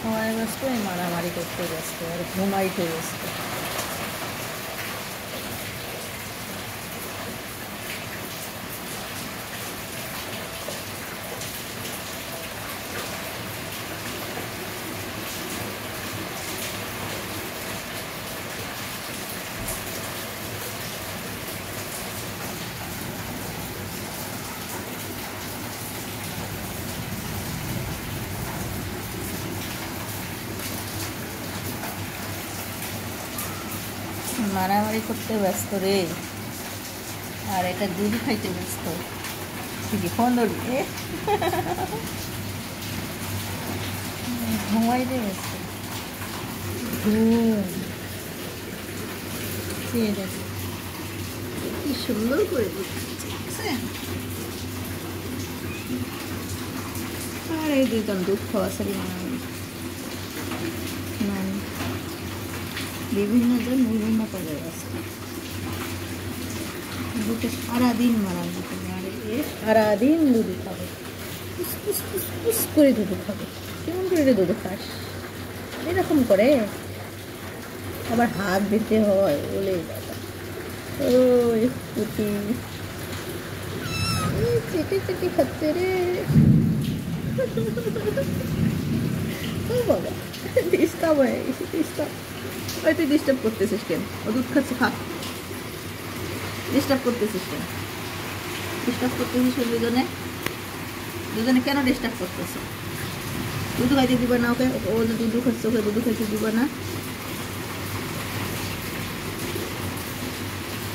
খাওয়ায় ব্যস্ত, এই মারামারি করতে ব্যস্ত, আর ঘুমাইতে ব্যস্ত। মারামারি করতে ব্যস্ত রে, আর এটা দুধ খাইতে ব্যস্ত। ঠিকই ফোন ধরি ঘুমাইতে ব্যস্ত। ঘুম কি সুন্দর করে দিচ্ছে। আর এই দুইজন দুধ খাওয়া সারি বিভিন্ন জন বিভিন্ন কাজে আছে। দুধে সারাদিন মারামারি করবে, আর সারাদিন দুধ খাবে, পুস করে দুধ খাবে। কেমন করে দুধ খাস? এরকম করে আবার হাত দিতে হয়, বলে বাবা ওই পুটি চেটে চেটে খাচ্ছে রে। ও বাবা ডিস্টার্ব হয়ে গেছে, ডিস্টার্ব। ওই তুই ডিস্টার্ব করতেছিস কেন? ও দুধ খাচ্ছে, খা। ডিস্টার্ব করতেছিস কেন? ডিস্টার্ব করতেছিস দুজনে দুজনে কেন ডিস্টার্ব করতেছ? দুধ খাইতে দিবা না ওকে? ও যে দুধ খাচ্ছে, ওকে দুধ খাইতে দিবা না?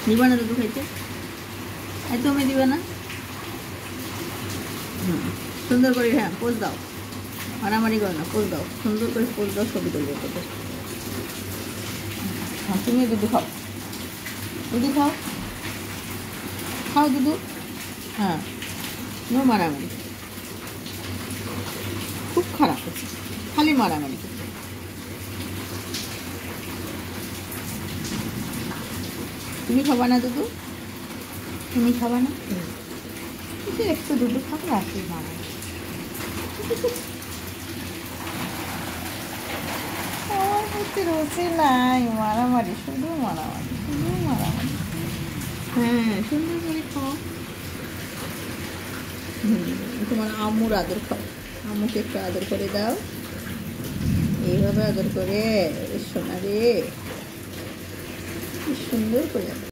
দিবা না দুধ খাইতে? তুমি দিবা না? সুন্দর করে, হ্যাঁ পোজ দাও, মারামারি করো না, পোজ দাও, সুন্দর করে পোজ দাও, ছবি তুলবে তোদের। তুমি দুধ খাও, দুধ খাও, খাও দুধ। হ্যাঁ, নো মারামারি। খুব খারাপ হচ্ছে, খালি মারামারি করছে। তুমি খাবা না দুধ? তুমি খাবা না? একটু দুধ খাবো, আর কি মারামারি। আমার প্রতি রুচি নাই, মারামারি, শুধু মারামারি, শুধু মারামারি। হ্যাঁ, সুন্দর করে খাও। তোমার আম্মুর আদর খাও, আম্মুকে একটু আদর করে দাও, এইভাবে আদর করে। সোনা রে, কি সুন্দর করে